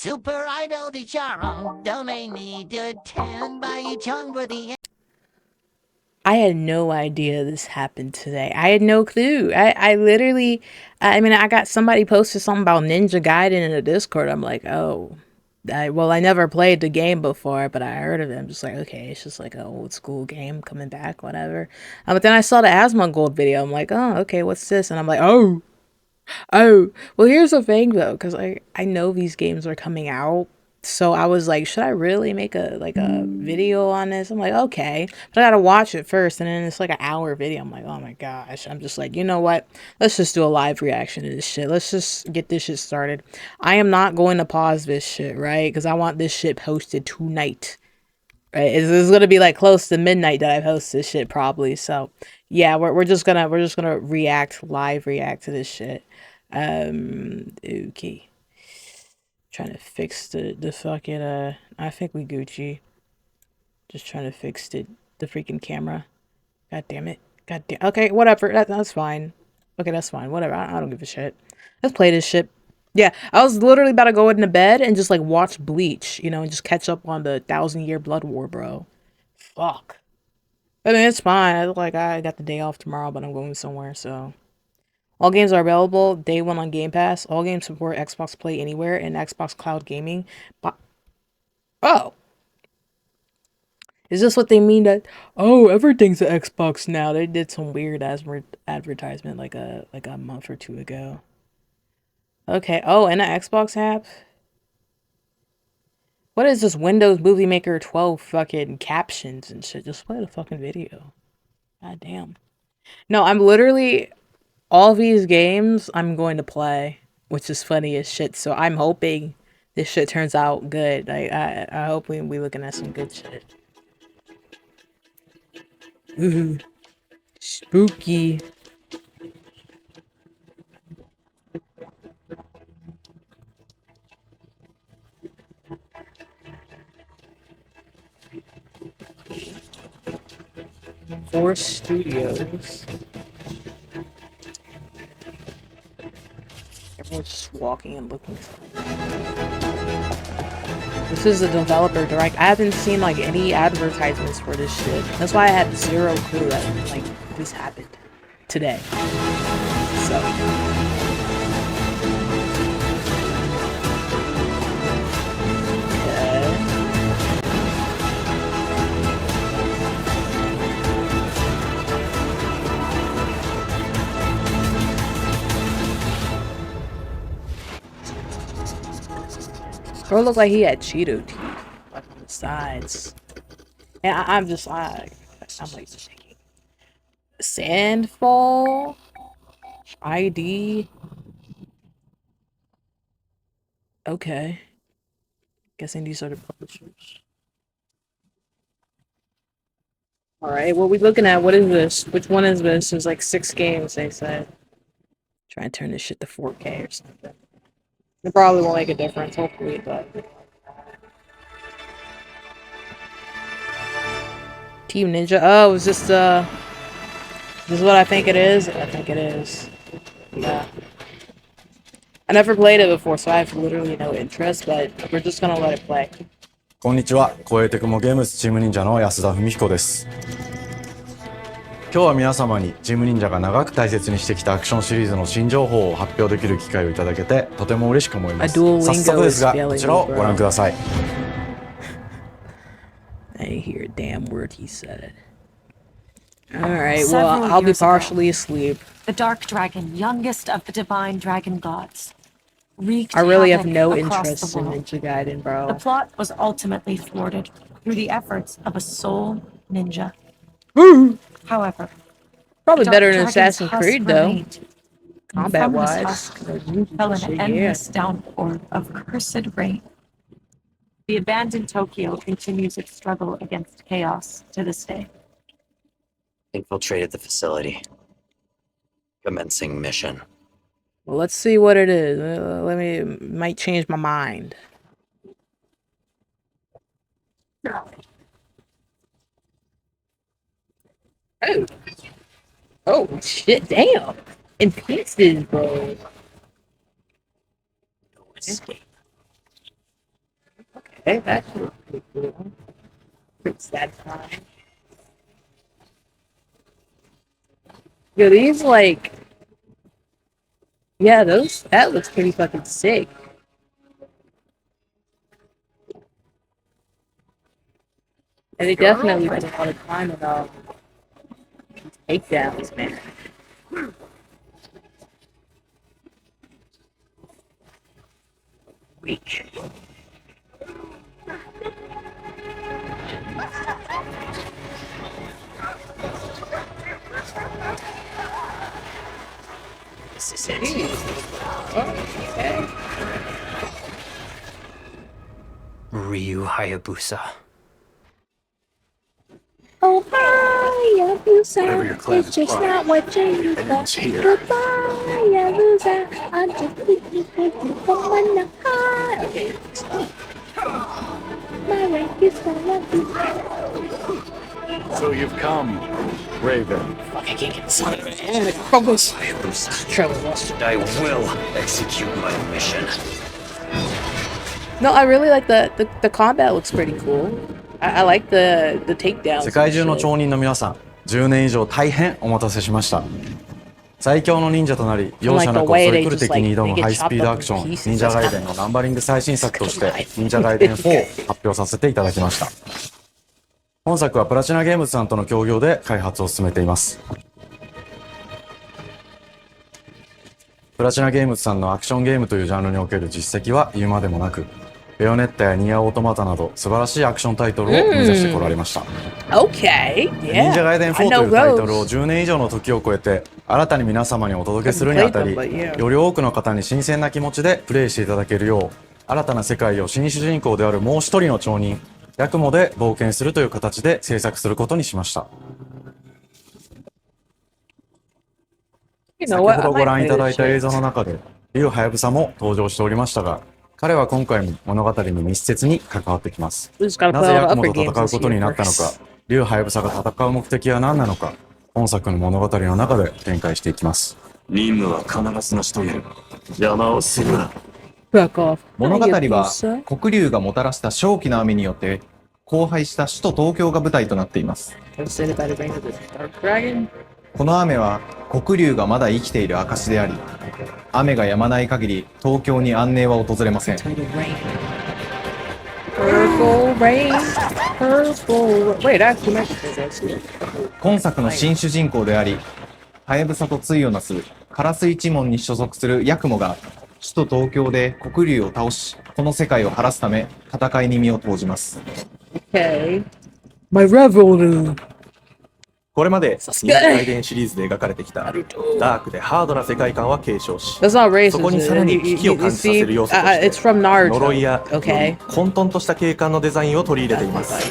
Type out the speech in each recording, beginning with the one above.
Super Idol di Charo, donate me to 10 by Chung for the. I had no idea this happened today. I had no clue. I literally, I mean, I got somebody posted something about Ninja Gaiden in the Discord. I'm like, oh, I never played the game before, but I heard of it. I'm just like, okay, it's just like an old school game coming back, whatever. But then I saw the Asmongold video. I'm like, oh, okay, what's this? And I'm like, oh. Well, here's the thing though, because I know these games are coming out. So I was like, should I really make a video on this? I'm like, okay, but I gotta watch it first, and then it's like an hour video. I'm like, oh my gosh. I'm just like, you know what? Let's just do a live reaction to this shit. Let's just get this shit started. I am not going to pause this shit, right? Because I want this shit posted tonight. Right? It's gonna be like close to midnight that I post this shit probably. So yeah, we're just gonna live react to this shit. Okay. Trying to fix the fucking I think we Gucci. Just trying to fix the freaking camera. God damn it. God damn. Okay, whatever. That's fine. Okay, that's fine. Whatever. I don't give a shit. Let's play this shit. Yeah, I was literally about to go into bed and just like watch Bleach, you know, and just catch up on the 1,000-year blood war, bro. Fuck. I mean, it's fine. I got the day off tomorrow, but I'm going somewhere, so. All games are available day one on Game Pass. All games support Xbox Play Anywhere and Xbox Cloud Gaming. But oh, is this what they mean that? Oh, everything's an Xbox now. They did some weird advertisement like a month or two ago. Okay. Oh, and an Xbox app. What is this Windows Movie Maker 12 fucking captions and shit? Just play the fucking video. God damn. No, I'm literally all these games I'm going to play, which is funny as shit. So I'm hoping this shit turns out good. I hope we looking at some good shit. Ooh, spooky. Force Studios. Everyone's just walking and looking. This is a developer direct. I haven't seen like any advertisements for this shit. That's why I had zero clue that like this happened today. So. Bro looked like he had Cheeto teeth, like on the sides. And I'm like thinking, Sandfall, ID. Okay, guessing these are the publishers. All right, what we looking at? What is this? Which one is this? There's like 6 games. They said. Try and turn this shit to 4K or something. It probably won't make a difference, hopefully, but. Team Ninja. Oh, is this this is what I think it is? I think it is. Yeah. I never played it before, so I have literally no interest, but we're just gonna let it play. こんにちは、超えてくもゲームズチーム忍者の安田文彦です。今日は皆様にチーム忍者が長く大切にしてきたアクションシリーズの新情報を発表できる機会をいただけてとても嬉しく思います。早速ですが、こちらをご覧ください。I didn't hear a damn word he said. Alright, well, I'll be partially asleep. The Dark Dragon, youngest of the divine dragon gods. I really have no interest in Ninja Gaiden, bro. The plot was ultimately thwarted through the efforts of a sole ninja. However, probably better than Assassin's Creed, though. Combat-wise. Fell an endless downpour of cursed rain. The abandoned Tokyo continues its struggle against chaos to this day. Infiltrated the facility. Commencing mission. Well, let's see what it is. Might change my mind. Oh. Oh, shit, damn. In pieces, bro. Escape. Okay, that's pretty cool. Pretty satisfying. Yo, these like, yeah, that looks pretty fucking sick. And they definitely did a lot of climbing takedowns, man. Weak. This is it. Okay. Ryu Hayabusa. Oh, Hayabusa, Whatever your clan it's is just crying, not what you anyone's here. Goodbye, Hayabusa, I'm just looking for my heart. Okay. My rank is So you've come, Raven. Fuck, I can't get inside of it. And it crumbles. Hayabusa. Trevor lost it. I will execute my mission. No, I really like the combat looks pretty cool. I like the takedowns. 世界中の町人の皆さん、10年以上大変お待たせしました。最強の忍者となり、容赦なく襲い来る敵に挑むハイスピードアクション、忍者ガイデンのナンバリング最新作として、忍者ガイデン4を発表させていただきました。本作はプラチナゲームズさんとの協業で開発を進めています。プラチナゲームズさんのアクションゲームというジャンルにおける実績は言うまでもなく、ベヨネッタやニアオートマタなど素晴らしいアクションタイトルを生み出してこられました。Okay, 忍者 yeah. ガイデン I 4と know いうタイトルを those. 10年以上の時を超えて新たに皆様にお届けするにあたり、 Haven't played them, but yeah. より多くの方に新鮮な気持ちでプレイしていただけるよう、新たな世界を新主人公であるもう一人の町人、ヤクモで冒険するという形で制作することにしました。You 先 know ほ what? I どご might 覧い play ただ this いた映 shit. 像の中で、竜ハヤブサも登場しておりましたが、彼は今回も物語に密接に関わってきます。 We just gotta な play ぜ all ヤ the クモ upper と games 戦う this ことに year なったのか、 first. 竜ハヤブサが戦う目的は何なのか、本作の物語の中で展開していきます。任務は必ず成し遂げる。邪魔をするな。 Fuck off. 物語は Hayabusa? 黒竜がもたらした正気の雨によって荒廃した首都東京が舞台となっています。 Devastated by the reign of the Dark Dragon. この雨は黒竜がまだ生きている証であり、雨が止まない限り東京に安寧は訪れません。 Purple rain. Purple. Wait, I actually meant to say that. 今作の新主人公であり、ハヤブサと対をなすカラス一門に所属するヤクモが首都東京で黒竜を倒し、この世界を晴らすため戦いに身を投じます。 Okay. My revel. これまでさすが忍者ガイデンシリーズで描かれてきたダークでハードな世界観は継承し、 That's not racist. そこにさらに危機を感じさせる要素と It's して from Naruto. 呪いや Okay. 混沌とした景観のデザインを取り入れています。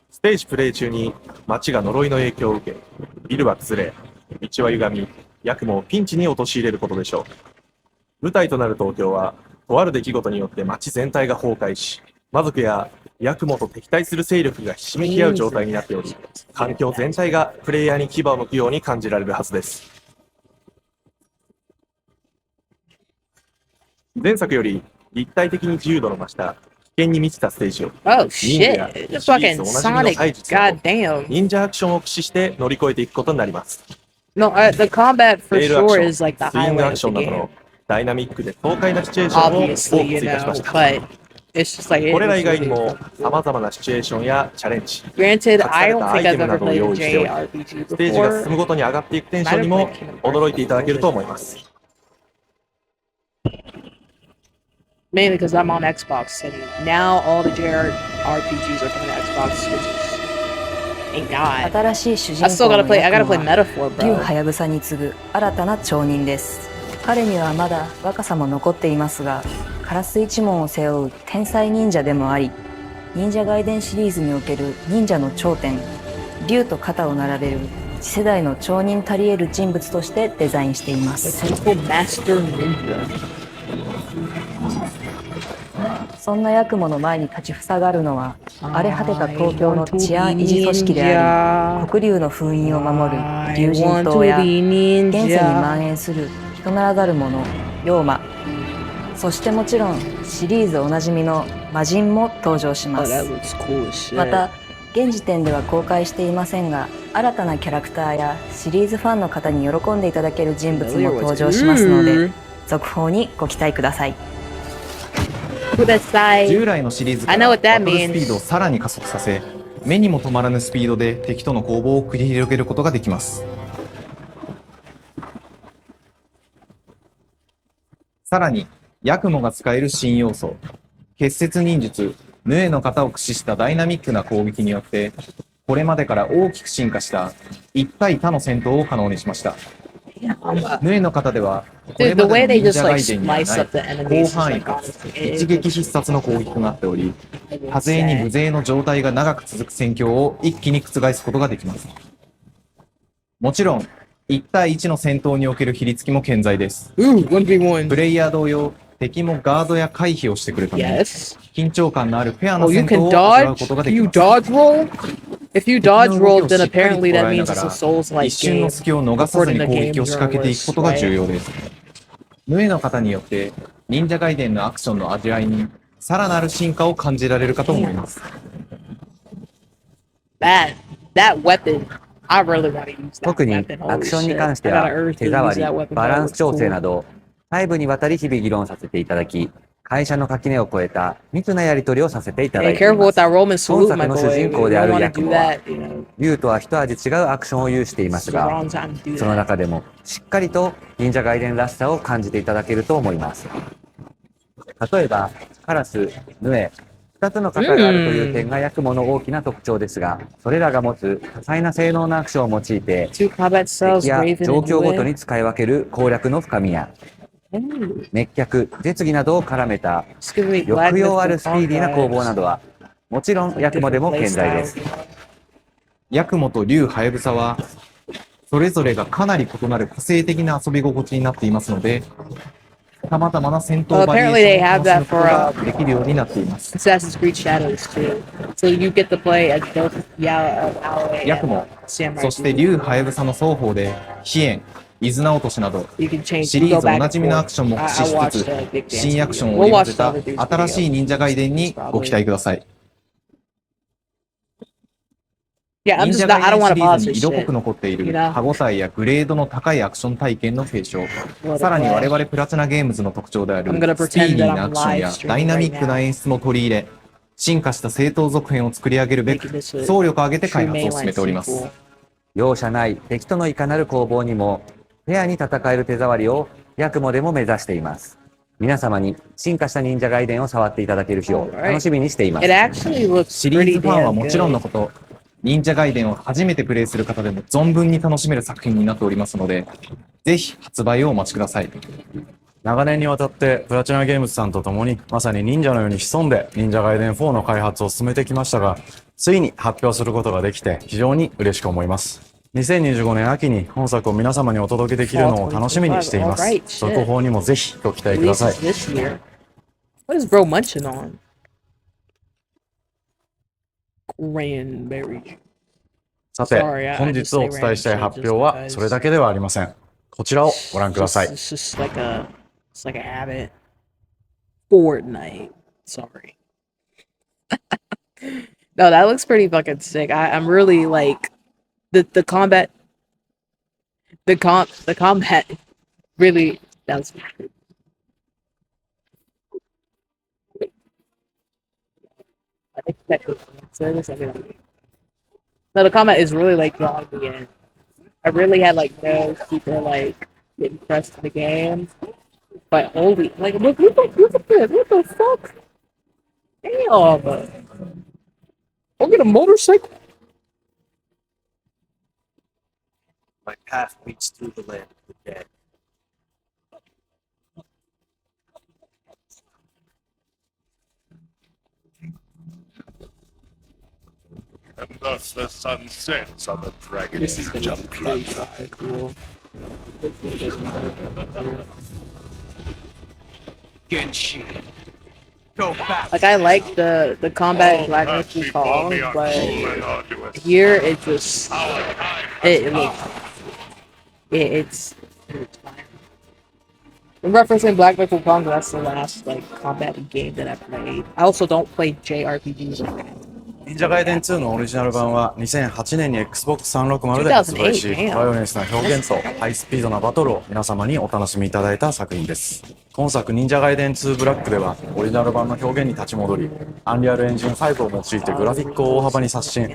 ステージプレイ中に街が呪いの影響を受け、ビルは崩れ、道は歪み、ヤクモをピンチに陥れることでしょう。舞台となる東京は、とある出来事によって街全体が崩壊し、魔族やヤクモと敵対する勢力がひしめき合う状態になっており、環境全体がプレイヤーに牙を向くように感じられるはずです。前作より立体的に自由度の増した危険に満ちたステージを Oh 忍者や shit. The シリー fucking ズおなじみの Sonic. 体術など Goddamn. 忍者アクションを駆使して乗り越えていくことになります。 No, the combat for レールアクシ sure ョン、 is like the スイング highlight ア of クショ the ンなど game. のダイナミックで爽快なシチュエーションを多く Obviously, you 追加しま know, した。 but it's just like これら it 以外に was も様々なシチュエーションやチャレンジ、 Granted, I don't 隠 think されたアイテ I've ム ever などを played 用 a 意しており、 JRPG ステージが進 before. むごとに上がっていくテンションにも驚いていただけると思います。 Mainly because I'm on Xbox, and now all the JRPGs are coming to Xbox, which is thank God. 新しい主 I 人 still 公 gotta の play. I ヤ gotta クモ play は Metaphor, 竜 bro. ハヤブサに次ぐ新たな町人です。彼にはまだ若さも残っていますが、カラス一門を背負う天才忍者でもあり、忍者ガイデンシリーズにおける忍者の頂点、竜と肩を並べる次世代の町人たり得る人物としてデザインしています。 Temple Master Ninja. そんなヤクモの前に立ちふさがるのは、荒れ果てた東京の治安維持組織であり、黒竜の封印を守る竜神島や現世に蔓延する人ならざる者、妖魔、そしてもちろんシリーズおなじみの魔人も登場し Oh, ます。 that looks cool as shit. また現時点では公開していませんが、新たなキャラクターやシリーズファンの方に喜んでいただける人物も登場しますので、続報にご期待ください。従来のシリーズか I ら know バ what that トルス means. ピードをさらに加速させ、目にも止まらぬスピードで敵との攻防を繰り広げることができます。さらに、ヤクモが使える新要素、結節忍術、ヌエの型を駆使したダイナミックな攻撃によって、これまでから大きく進化した一対他の戦闘を可能にしました。ヌエの型では、これ Dude, ま the way で they の忍 just 者ガ like イデンにはない slice up the 広 enemies is 範囲 like か honestly, 一撃必殺の攻撃となっており、多勢に無勢の状態が長く続く戦況を一気に覆すことができます。もちろん、1対1の戦闘における比率も健在です。 Ooh, 1v1. プレイヤー同様、敵もガードや回避をしてくれたので、 Yes. 緊張感のあるフェアな Oh, you 戦闘 can を味わうこ dodge? とができ You ます。 dodge roll? If you 敵の dodge 動 roll, きを then しっかり apparently 捉 that えな means が it's a ら Souls-like 一瞬の game. 隙を逃さずに According to 攻撃を仕掛けていくことが重要です。ヌエの方によって忍者ガイデンのアクションの味わいにさらなる進化を感じられるかと思います。 That weapon, I really want to use that 特に weapon. ア Holy クションに shit. 関して I は gotta urge 手 to 触 use り、 that weapon. バランス調整 That な looks ど細部にわたり日々議論させていただき、会社の垣根を越えた密なやり取りをさせていた cool. だ Hey, いてい careful ま with す。 that Roman salute, 本 my 作の boy. 主 We 人公 don't である want ヤ to ク do モは that, you know. 竜とは一味違うアクションを有していま It's す the が、 wrong time to do その that. 中でもしっかりと忍者ガイデンらしさを感じていただけると思います。例えば、カラス、ヌエ、2つの型があるという点がヤクモの大きな特徴ですが、それらが持つ多彩な性能のアクションを用いて、 Two combat styles, 敵や Raven 状 and 況ごと Dwayne. に使い分ける攻略の深みや、 Ooh. 滅却、絶技などを絡めた Just give me 抑揚ある blackness スピーディーな攻防などは、もちろんヤクモでも健在です。ヤクモと竜ハヤブサは、それぞれがかなり異なる個性的な遊び心地になっていますので、様々な戦闘バリエーションを楽しむことができるようになっています。 Assassin's Creed Shadows too. So you get to play as both Yao, ヤクモ、 Samurai. そして竜ハヤブサの双方で、飛燕、伊豆直落としなど、 You can change. シリ You ー go ズ back おなじみの and アクションも forth. 駆使 I しつ watched the Big つ、 Dance 新アクション video. を織 We'll り watch 交ぜ the た other dude's 新しい video. 忍者ガイデンにご期待ください。 Yeah, I'm 忍 just 者 not. I ガイ don't デン want シ to リー pause ズ this に色濃く shit. 残ってい You る know? 歯ごたえやグレードの高いアクション体験の継承。さらに我々プラチナゲームズの特徴である I'm gonna スピー pretend ディ that ーな I'm アクションや live streaming ダイナミッ right クな now. 演出も取り入れ、進化した正当続編を作り上げるべく Making this a 総力を挙げて開 true 発を進 mainline めております。 sequel. 容赦ない敵とのいかなる攻防にも、フェアに戦える手触りをヤクモでも目指しています。皆様に進化した忍者ガイデンを触っていただける日を楽しみにしていま It す。 actually looks シリー pretty ズファンは damn もちろんの good. こと、忍者ガイデンを初めてプレイする方でも存分に楽しめる作品になっておりますので、ぜひ発売をお待ちください。長年にわたってプラチナゲームズさんと共にまさに忍者のように潜んで忍者ガイデン4の開発を進めてきましたが、ついに発表することができて非常に嬉しく思います。2025年秋に本作を皆様にお届けできるのを楽しみにしています。続報にもぜひご期待ください。 Releases this year. What is bro munching on? Cranberry. さて Sorry, I 本 just 日 say お伝えしたい random 発 shit 表 just は because. それだけではありません。こちらをご覧ください。 It's just like it's like a habit. Fortnite. Sorry. No, that looks pretty fucking sick. I'm really like the combat. The combat really that was. I expected service. No, the combat is really like drawing me in. I really had like no super like impressed in the game, but holy like look at this! What the fuck? Damn! I'll get a motorcycle. My path leads through the land of the dead. And thus the sun sets on the dragon This is ninja pretty planet. fucking cool. Genshin. Go back. Like I like the combat in All Black paths Myth before Kong, me are but cruel and arduous. here it just Our time has it come. looks it's inspiring. Referencing Black Myth Wukong, that's the last like combat game that I played. I also don't play JRPGs like that. 忍者ガイデン2のオリジナル版は2008年に Xbox360 で発売し、 2008バイオレンスな表現とハイスピードなバトルを皆様にお楽しみいただいた作品です。今作忍者ガイデン2ブラックではオリジナル版の表現に立ち戻り、アンリアルエンジン5を用いてグラフィックを大幅に刷新、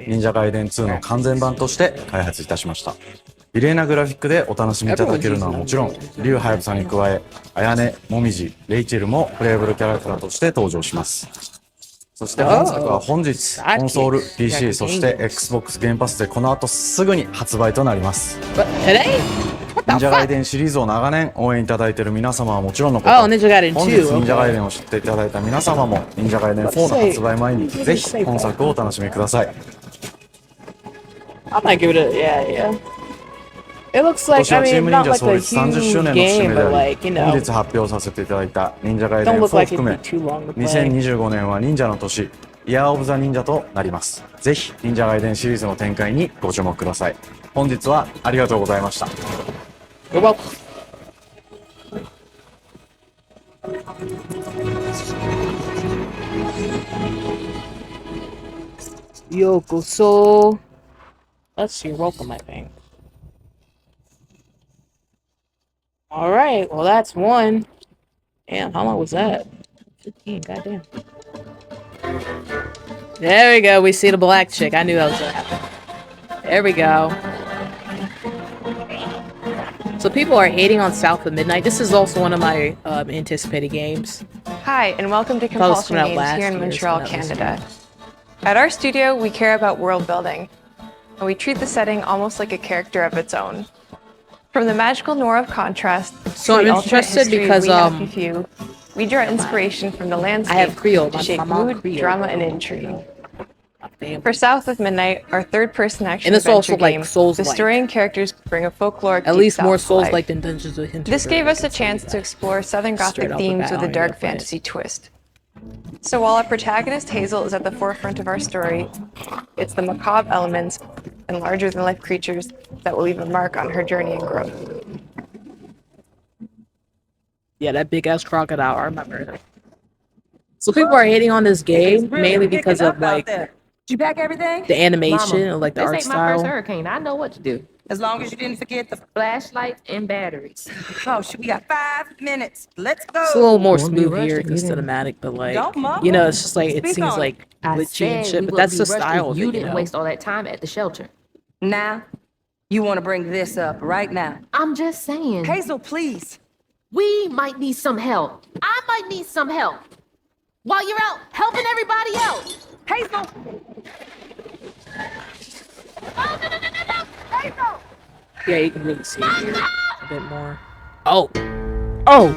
忍者ガイデン2の完全版として開発いたしました。異例なグラフィックでお楽しみいただけるのはもちろん、リュウハヤブサに加え、あやね、もみじ、レイチェルもプレイブルキャラクターとして登場します。そして本作は本日、コンソール、PC、そして Xbox ゲームパスでこの後すぐに発売となります。忍者ガイデンシリーズを長年応援いただいている皆様はもちろんのこと、本日忍者ガイデンを知っていただいた皆様も忍者ガイデン4の発売前にぜひ本作をお楽しみください。I might give it a yeah. It looks like, 今年はチーム忍 not 者 like 創 a 立30 周 huge 年の節 game, 目で but あ like, り、 you 本 know, 日発表させていただいた忍者ガイデ don't ン look 4を like 含 it'd め be too long to play. 2025年は忍者の年、イヤーオブザ忍者となります。ぜひ忍者ガイデンシリーズの展開にご注目ください。本日はありがとうございました。You're welcome. Yokoso. That's you're welcome, I think. Alright, well that's one. Damn, how long was that? 15, goddamn. There we go, we see the black chick. I knew that was gonna happen. There we go. So people are hating on South of Midnight. This is also one of my anticipated games. Hi, and welcome to Compulsion Games here in Montreal, Canada. At our studio, we care about world building, and we treat the setting almost like a character of its own. From the magical noir of contrast So to the I'm alternate interested history because, of Gaiden, we draw inspiration from the landscape I have Creole. to My shape mom mood, Creole. drama, and intrigue. For South of Midnight, our third-person action And it's adventure also like game, Souls-like. the story and characters bring a folkloric At least more deep South to life. Souls-like than Dungeons of Hinterland. This gave us a chance to explore Southern Straight Gothic off the themes bat, with I a don't dark even play it. fantasy twist. So while our protagonist Hazel is at the forefront of our story, it's the macabre elements and larger-than-life creatures that will leave a mark on her journey and growth. Yeah, that big-ass crocodile, I remember. So people are hating on this game mainly because of like Did you pack everything? the animation and like the art This ain't my first style. hurricane. I know what to do. As long as you didn't forget the flashlights and batteries. Oh, shit, we got 5 minutes. Let's go. It's a little more Won't be smooth rushed here to because get in. cinematic, but like, Don't mumble. you know, it's just like, it Speak seems on like I glitchy and said shit, we but wouldn't that's be the rushed if style of it, you you didn't know? waste all that time at the shelter. Now, you want to bring this up right now. I'm just saying. Hazel, please. We might need some help. I might need some help. While you're out helping everybody else. Hazel! Oh, no. Hazel! Yeah, you can really see it here a bit more. Oh! Oh!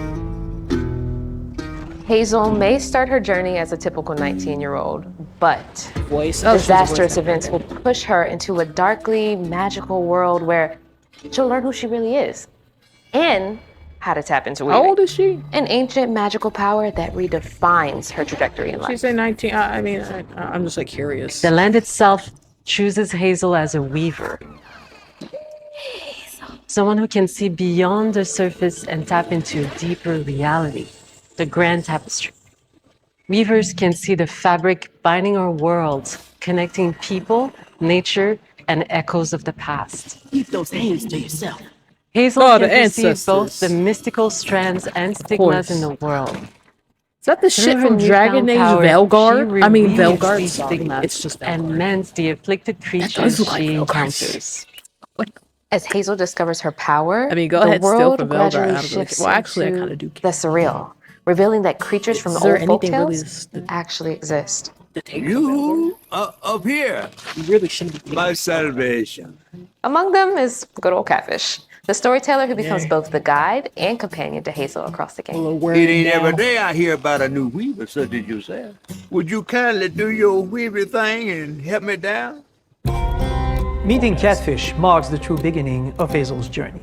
Hazel may start her journey as a typical 19-year-old, but voice. disastrous events will push her into a darkly magical world where she'll learn who she really is and how to tap into How old is she? An ancient magical power that redefines her trajectory in life. She's like 19. I mean, I'm just like curious. The land itself chooses Hazel as a weaver. Someone who can see beyond the surface and tap into a deeper reality, the grand tapestry. Weavers can see the fabric binding our worlds, connecting people, nature, and echoes of the past. Keep those hands to yourself. Hazel Oh, can the perceive ancestors. both the mystical strands and stigmas in the world. Is that the shit Through her from Dragon Age newfound power, Velgard? she I mean, reweaves Velgard. these Sorry. stigmas It's just and mends the afflicted creatures look like she Velgard. encounters. As Hazel discovers her power, I mean, go the ahead, steal world from Velgar. gradually I don't really shifts care. Well, actually, I into kinda do the surreal, revealing that creatures from Is the there old anything really folktales actually exist. You up here? You really shouldn't be. My salvation. Among them is good old Catfish, the storyteller who becomes Yeah. both the guide and companion to Hazel across the game. It ain't every day I hear about a new weaver, such as yourself. Would you kindly do your weavy thing and help me down? Meeting Catfish marks the true beginning of Hazel's journey.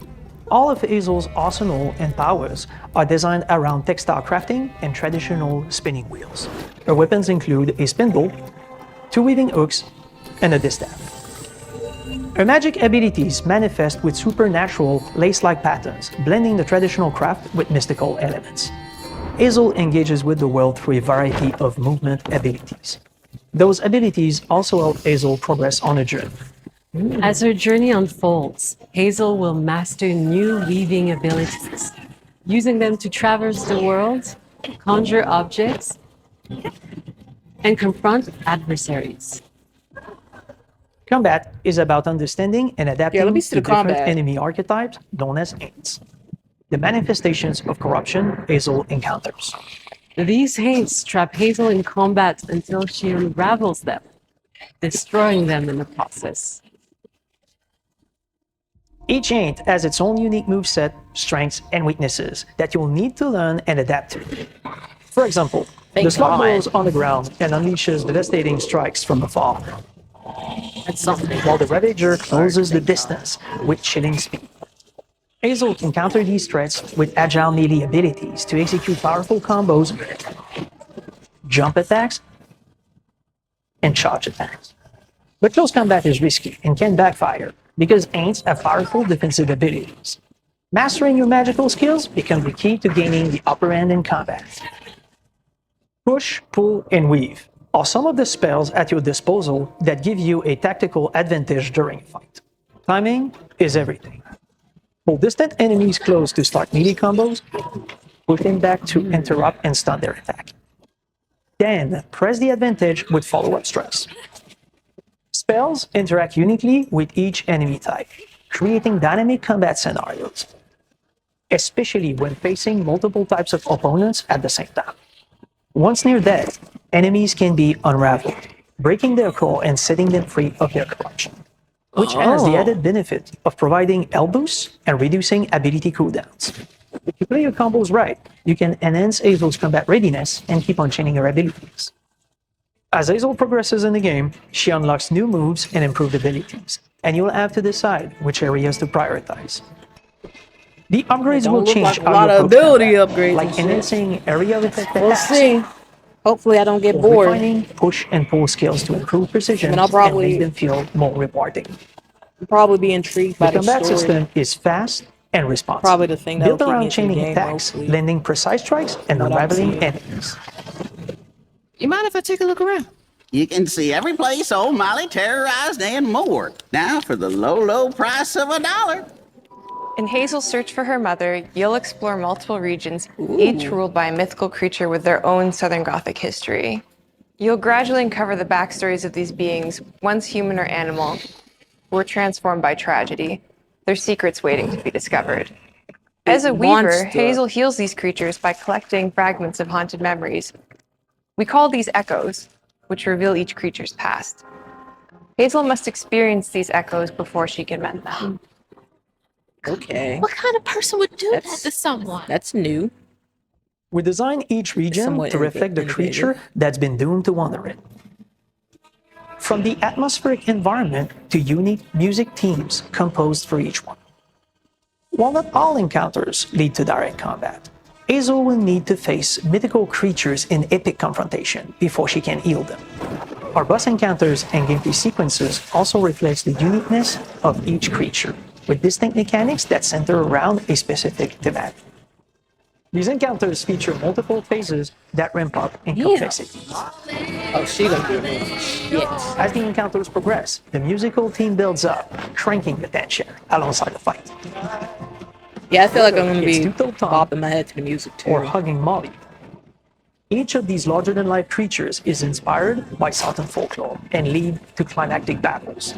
All of Hazel's arsenal and powers are designed around textile crafting and traditional spinning wheels. Her weapons include a spindle, 2 weaving hooks, and a distaff. Her magic abilities manifest with supernatural, lace-like patterns, blending the traditional craft with mystical elements. Hazel engages with the world through a variety of movement abilities. Those abilities also help Hazel progress on a journey. As her journey unfolds, Hazel will master new weaving abilities, using them to traverse the world, conjure objects, and confront adversaries. Combat is about understanding and adapting let me see to the different combat. enemy archetypes known as Aints. The manifestations of corruption Hazel encounters. These Aints trap Hazel in combat until she unravels them, destroying them in the process. Each Aint has its own unique moveset, strengths, and weaknesses that you'll need to learn and adapt to. For example, the slug rolls on the ground and unleashes devastating strikes from afar. That's something. While the Ravager closes the distance with chilling speed. Hazel can counter these threats with agile melee abilities to execute powerful combos, jump attacks, and charge attacks. But close combat is risky and can backfire because Aints have powerful defensive abilities. Mastering your magical skills becomes the key to gaining the upper hand in combat. Push, pull, and weave are some of the spells at your disposal that give you a tactical advantage during a fight. Timing is everything. Pull distant enemies close to start melee combos, push them back to interrupt and stun their attack. Then press the advantage with follow-up strikes. Spells interact uniquely with each enemy type, creating dynamic combat scenarios, especially when facing multiple types of opponents at the same time. Once near death, enemies can be unraveled, breaking their core and setting them free of their corruption, which has the added benefit of providing health boosts and reducing ability cooldowns. If you play your combos right, you can enhance Hazel's combat readiness and keep on chaining her abilities. As Hazel progresses in the game, she unlocks new moves and improved abilities, and you'll have to decide which areas to prioritize. The upgrades will change like a lot of ability upgrades, like enhancing area of effect We'll attacks, see. Hopefully, I don't get or bored. refining push and pull skills to improve precision I'll probably- and make them feel more rewarding. I'll probably be intrigued by The the combat story. system is fast and responsive. Probably the thing that'll built keep me around into the chaining game attacks, mostly. landing precise strikes, and What I'm unraveling seeing. enemies. You mind if I take a look around? You can see every place old Molly terrorized and more. Now for the low, low price of $1. In Hazel's search for her mother, you'll explore multiple regions, each ruled by a mythical creature with their own Southern Gothic history. You'll gradually uncover the backstories of these beings, once human or animal, who were transformed by tragedy, their secrets waiting to be discovered. As a weaver, Monster. Hazel heals these creatures by collecting fragments of haunted memories. We call these echoes, which reveal each creature's past. Hazel must experience these echoes before she can mend them. Okay. What kind of person would do that to someone? That's new. We design each region Somewhat to reflect the innovative. creature that's been doomed to wander it. From the atmospheric environment to unique music themes composed for each one. While not all encounters lead to direct combat, Hazel will need to face mythical creatures in epic confrontation before she can heal them. Our boss encounters and gameplay sequences also reflects the uniqueness of each creature, with distinct mechanics that center around a specific thematic. These encounters feature multiple phases that ramp up in complexity. Oh, she gonna do it. Yes. As the encounters progress, the musical theme builds up, cranking the tension alongside the fight. Yeah, I feel like I'm gonna It's be Duto Tom bopping my head to the music too. or hugging Molly. Each of these larger-than-life creatures is inspired by Southern folklore and lead to climactic battles.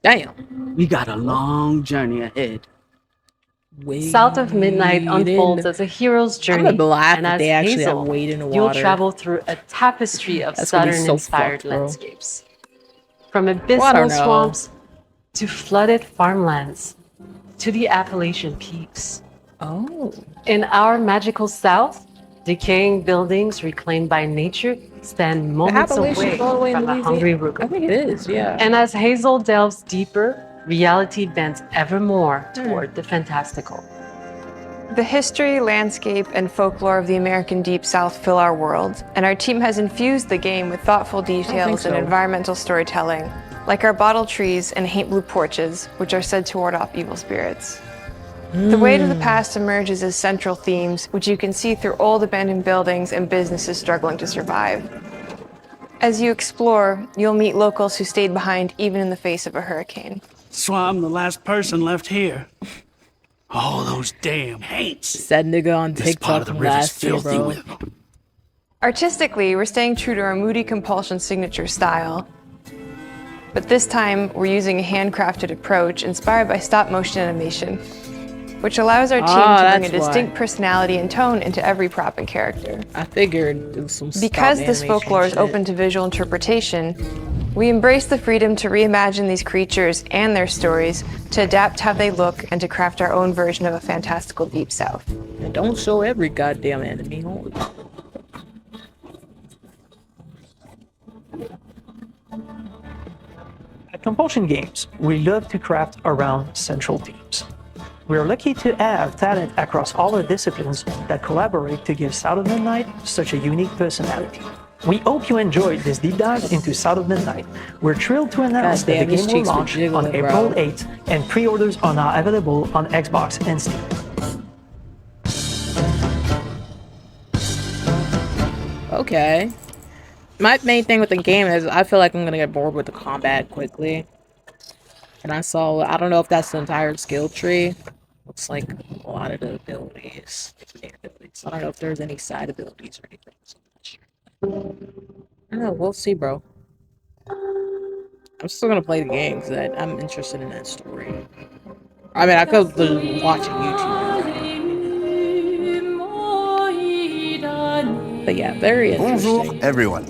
Damn. We got a long journey ahead. South of Midnight unfolds as a hero's journey, gonna be laughing and if as they actually Hazel, have Wade in the you'll water. travel through a tapestry of That's gonna be so Southern-inspired fucked, bro. landscapes. From I abyssal don't know. swamps to flooded farmlands to the Appalachian peaks. Oh. In our magical South, decaying buildings reclaimed by nature stand moments Appalachians away all the way in from a Louisiana? hungry Ruger. I think it is, yeah. And as Hazel delves deeper, reality bends ever more toward the fantastical. The history, landscape, and folklore of the American Deep South fill our world, and our team has infused the game with thoughtful details and so. environmental storytelling, like our bottle trees and haint blue porches, which are said to ward off evil spirits. The way to the past emerges as central themes, which you can see through old abandoned buildings and businesses struggling to survive. As you explore, you'll meet locals who stayed behind even in the face of a hurricane. So I'm the last person left here. All those damn haints. Said nigga on This part TikTok of the from river's last year, filthy bro. with them. Artistically, we're staying true to our moody compulsion signature style. But this time, we're using a handcrafted approach inspired by stop-motion animation, which allows our team to bring a distinct personality and tone into every prop and character. I figured it was some Because stop this animation folklore is shit. open to visual interpretation, we embrace the freedom to reimagine these creatures and their stories, to adapt how they look, and to craft our own version of a fantastical Deep South. And don't show every goddamn enemy. Hold on. At Compulsion Games, we love to craft around central themes. We are lucky to have talent across all our disciplines that collaborate to give South of Midnight such a unique personality. We hope you enjoyed this deep dive into South of Midnight. We're thrilled to announce that the Goddamn, his game will cheeks were launch on jiggling, April bro. 8th, and pre-orders are now available on Xbox and Steam. Okay. My main thing with the game is I feel like I'm gonna get bored with the combat quickly. And I don't know if that's the entire skill tree. Looks like a lot of the abilities. I don't know if there's any side abilities or anything. I don't know, we'll see, bro. I'm still gonna play the game because I'm interested in that story. I mean, I could be watching YouTube. But yeah, very interesting. Bonjour everyone.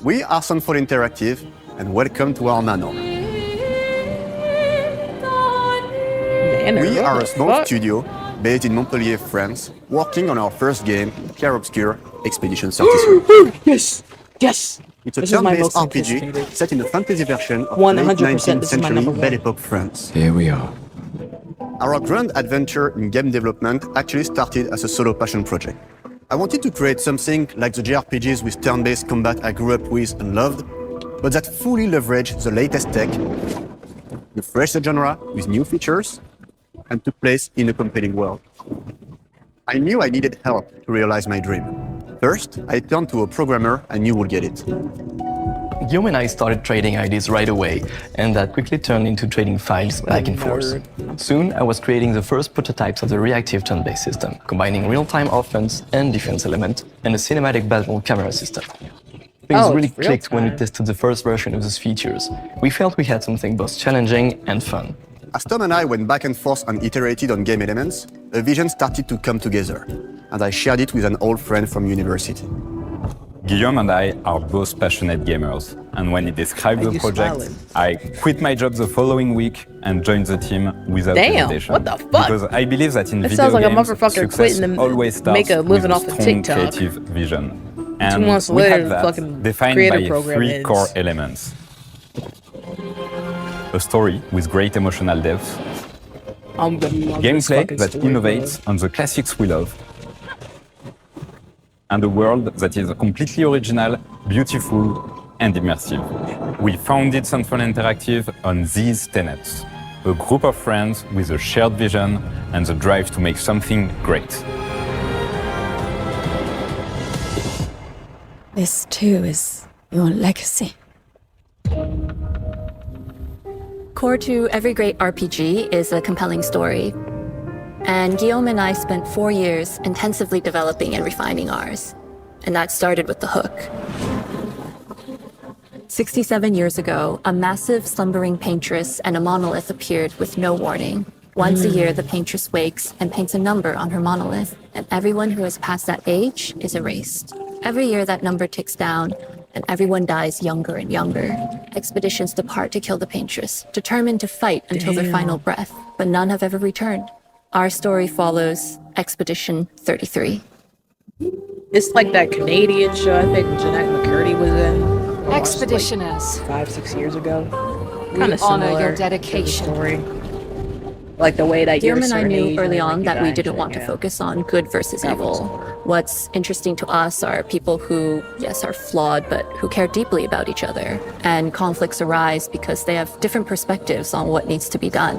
We are Sunfall Interactive and welcome to our manor. We are a small studio based in Montpellier, France, working on our first game, Clair Obscur Expedition 33. Yes! Yes! It's a This is my turn-based most RPG anticipated. set in the fantasy version of 100%, late 19th this is my century number one. Belle Epoque France. Here we are. Our grand adventure in game development actually started as a solo passion project. I wanted to create something like the JRPGs with turn-based combat I grew up with and loved, but that fully leveraged the latest tech, refresh the genre with new features, and took place in a compelling world. I knew I needed help to realize my dream. First, I turned to a programmer I knew would get it. Guillaume and I started trading ideas right away, and that quickly turned into trading files back and forth. Soon, I was creating the first prototypes of the reactive turn-based system, combining real-time offense and defense element, and a cinematic battle camera system. Things really clicked when we tested the first version of those features. We felt we had something both challenging and fun. As Tom and I went back and forth and iterated on game elements, a vision started to come together, and I shared it with an old friend from university. Guillaume and I are both passionate gamers, and when he described the project, I quit my job the following week and joined the team without hesitation. What the fuck? Because I believe that in That video sounds like a games, motherfucker success quitting to always starts make a living with off a of strong TikTok. creative vision. 2 And months we later, had the that fucking defined creator by program 3 ends. core elements. A story with great emotional depth, I'm gonna love this gameplay fucking that story, innovates on the classics we love, and a world that is completely original, beautiful, and immersive. We founded Sunfall Interactive on these tenets: a group of friends with a shared vision and the drive to make something great. This too is your legacy. Core to every great RPG is a compelling story. And Guillaume and I spent 4 years intensively developing and refining ours. And that started with the hook. 67 years ago, a massive slumbering paintress and a monolith appeared with no warning. Once a year, the paintress wakes and paints a number on her monolith, and everyone who has passed that age is erased. Every year, that number ticks down, and everyone dies younger and younger. Expeditions depart to kill the paintress, determined to fight until their final breath, but none have ever returned. Our story follows Expedition 33. It's like that Canadian show I think Jeanette McCurdy was in. Expeditioners. Like 5-6 years ago. We Kind of honor similar your to the dedication. story. Like the way that Guillaume you're and I certain knew age early and, on like, that you we die didn't and want to shit, focus on good versus That was evil. What's interesting to us are people who, yes, are flawed, but who care deeply about each other. And conflicts arise because they have different perspectives on what needs to be done.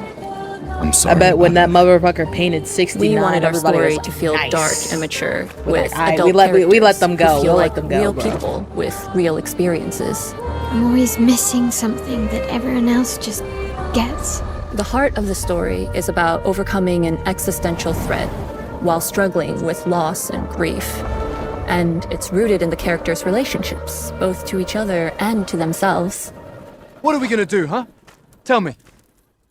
I'm sorry. I bet when that motherfucker painted 69, we wanted our everybody story was to like, feel nice. dark and mature with like, adult we let them go. who feel We'll like let them go, real bro. people with real experiences. I'm always missing something that everyone else just gets. The heart of the story is about overcoming an existential threat while struggling with loss and grief. And it's rooted in the characters' relationships, both to each other and to themselves. What are we gonna do, huh? Tell me.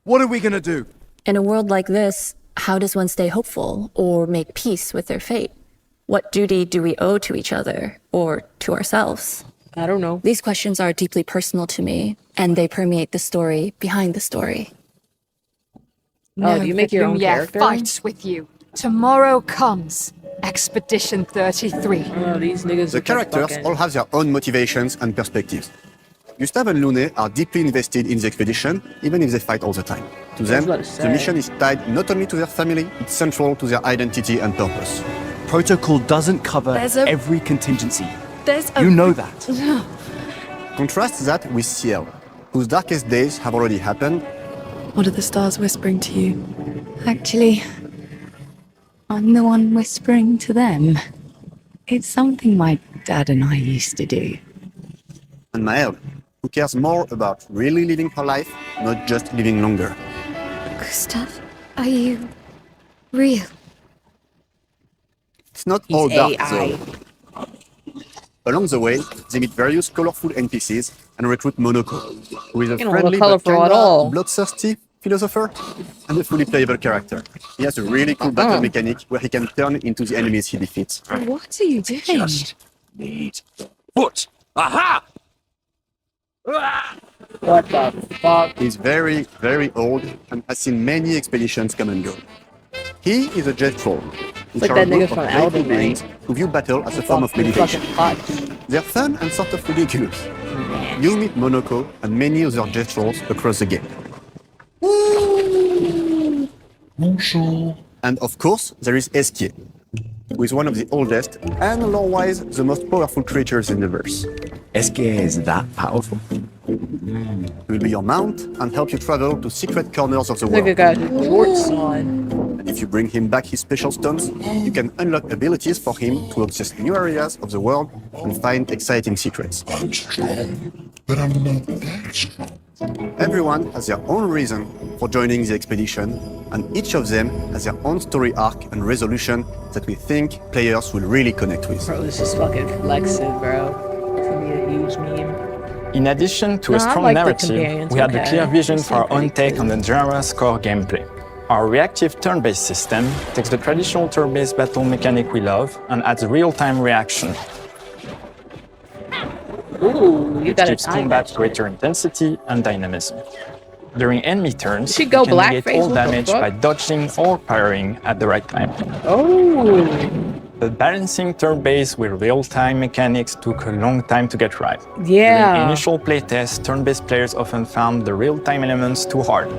What are we gonna do? In a world like this, how does one stay hopeful or make peace with their fate? What duty do we owe to each other or to ourselves? I don't know. These questions are deeply personal to me, and they permeate the story behind the story. Oh, do you make your own character? Fights with you. Tomorrow comes. Expedition 33. Oh, these niggas The characters all have their own motivations and perspectives. Gustave and Lune are deeply invested in the expedition, even if they fight all the time. To them, the mission is tied not only to their family, it's central to their identity and purpose. Protocol doesn't cover every contingency. You know that. Contrast that with Ciel, whose darkest days have already happened. What are the stars whispering to you? Actually, I'm the one whispering to them. It's something my dad and I used to do. And Maëlle, who cares more about really living her life, not just living longer. Gustav, are you real? It's not all dark, though. Along the way, they meet various colorful NPCs and recruit Monoko, who is a friendly but kinda bloodthirsty philosopher and a fully playable character. He has a really cool battle mechanic where he can turn into the enemies he defeats. What are you doing? Just need the foot. Aha! What the fuck? He's very, very old and has seen many expeditions come and go. He is a jet troll, which like are that a group nigga of from playful Elden Ring. beings who view battle as a form of meditation. They're fun and sort of ridiculous. You'll meet Monoko and many other jet trolls across the game. Bonjour. And of course, there is Esquier, who is one of the oldest and lore-wise the most powerful creatures in the verse. Esquier is that powerful. He will be your mount and help you travel to secret corners of the world. Nigga got jorts on. And if you bring him back his special stones, you can unlock abilities for him to access new areas of the world and find exciting secrets. I'm strong, but I'm not that strong. Everyone has their own reason for joining the expedition, and each of them has their own story arc and resolution that we think players will really connect with. Bro, this is fucking flexing, bro. It's gonna be a huge meme. In addition to a strong narrative, we had a clear vision for our own take on the genre's core gameplay. Our reactive turn-based system takes the traditional turn-based battle mechanic we love and adds real-time reaction. Ooh, you got gives a combat greater intensity and dynamism. During enemy turns, She you go can negate blackface, all what the damage fuck? by dodging or parrying at the right time. Oh. But balancing turn-based with real-time mechanics took a long time to get right. Yeah. During initial playtests, turn-based players often found the real-time elements too hard.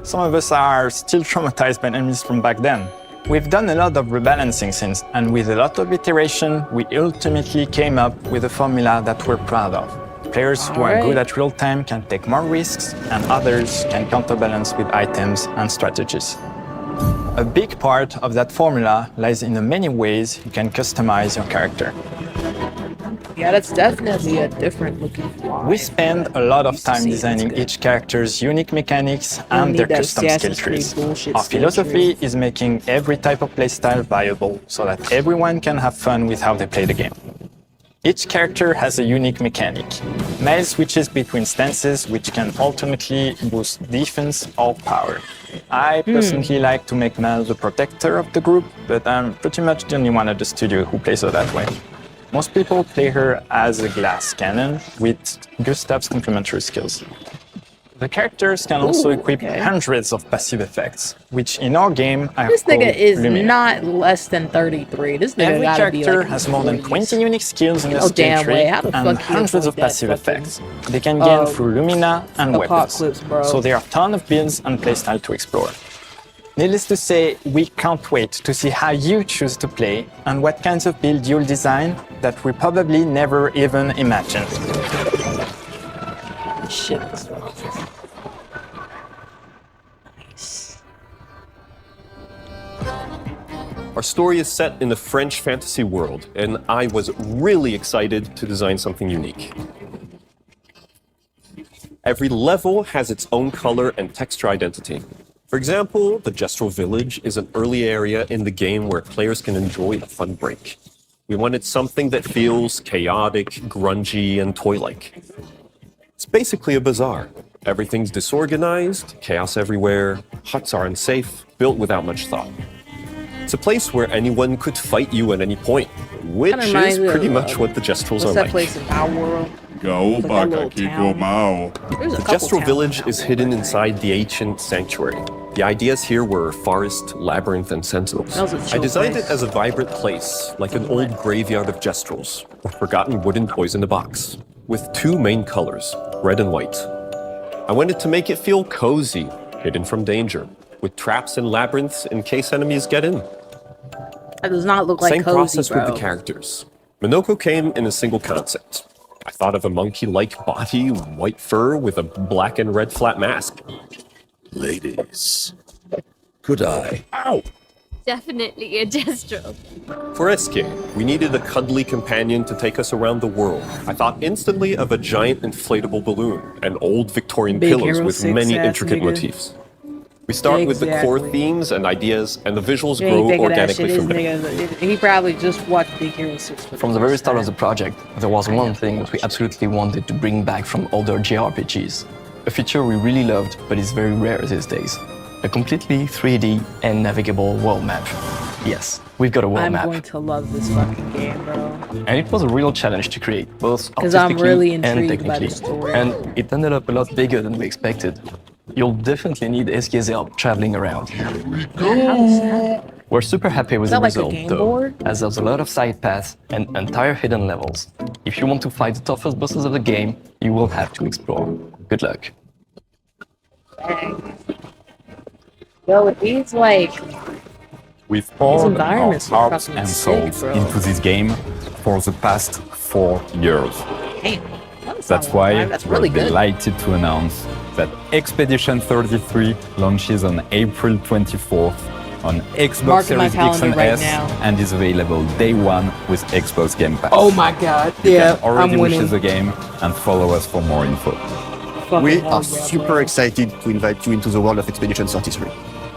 Some of us are still traumatized by enemies from back then. We've done a lot of rebalancing since, and with a lot of iteration, we ultimately came up with a formula that we're proud of. Players who are good at real-time can take more risks, and others can counterbalance with items and strategies. A big part of that formula lies in the many ways you can customize your character. Yeah, that's definitely a different looking fly. We spend a lot of time designing each character's unique mechanics and their custom skill trees. Our philosophy is making every type of playstyle viable so that everyone can have fun with how they play the game. Each character has a unique mechanic. Maëlle switches between stances which can ultimately boost defense or power. I personally like to make Maëlle the protector of the group, but I'm pretty much the only one at the studio who plays her that way. Most people play her as a glass cannon with Gustav's complementary skills. The characters can also equip hundreds of passive effects, which in our game I This call nigga is Lumina. not less than 33. This nigga Every gotta be character like has more than 40s. 20 unique skills in the Oh, skill damn tree way. How the and fuck he hundreds of avoid that passive fucking, effects. They can gain through Lumina and weapons. Apocalypse, bro. So there are a ton of builds and playstyle to explore. Needless to say, we can't wait to see how you choose to play and what kinds of build you'll design that we probably never even imagined. Shit. Our story is set in the French fantasy world, and I was really excited to design something unique. Every level has its own color and texture identity. For example, the Gestrel Village is an early area in the game where players can enjoy a fun break. We wanted something that feels chaotic, grungy, and toy-like. It's basically a bazaar. Everything's disorganized, chaos everywhere, huts are unsafe, built without much thought. It's a place where anyone could fight you at any point, which is pretty much what the Gestrels are like. Place in our world? The There's a Gestrel Village is hidden inside the ancient sanctuary. The ideas here were forest, labyrinth, and sentinels. I designed it as a vibrant place, like an old graveyard of Gestrels, or forgotten wooden toys in a box, with two main colors, red and white. I wanted to make it feel cozy, hidden from danger, with traps and labyrinths in case enemies get in. That does not look like Same cozy, process bro. with the characters. Minoko came in a single concept. I thought of a monkey-like body, white fur with a black and red flat mask. Ladies, could I? Ow! Definitely a Gestrel. For Eske, we needed a cuddly companion to take us around the world. I thought instantly of a giant inflatable balloon and old Victorian Big pillows Hero with 6 many ass intricate nigga. motifs. We start with the core Exactly. themes and ideas, and the visuals You ain't grow thinking that shit organically is from there. nigga. He probably just watched Big Hero 6. From the very start of the project, there was one thing that we absolutely wanted to bring back from older JRPGs. A feature we really loved, but is very rare these days. A completely 3D and navigable world map. Yes, we've got a world I'm map. going to love this fucking game, bro. And it was a real challenge to create, both 'Cause I'm artistically really and intrigued by technically. the story. And it ended up a lot bigger than we expected. You'll definitely need Eske's help traveling around. We're super happy with Is the that like a result, game though, board? as there's a lot of side paths and entire hidden levels. If you want to fight the toughest bosses of the game, you will have to explore. Good luck. Yo, he's like... We've poured our environments are hearts fucking and sick, souls bro. into this game for the past 4 years. Damn. That's why That's we're really good. delighted to announce that Expedition 33 launches on April 24th on Xbox Marking my Series X and calendar right S now. and is available day one with Xbox Game Pass. Oh my god. You Yeah, can already I'm wish winning. the game and follow us for more info. We are super excited to invite you into the world of Expedition 33.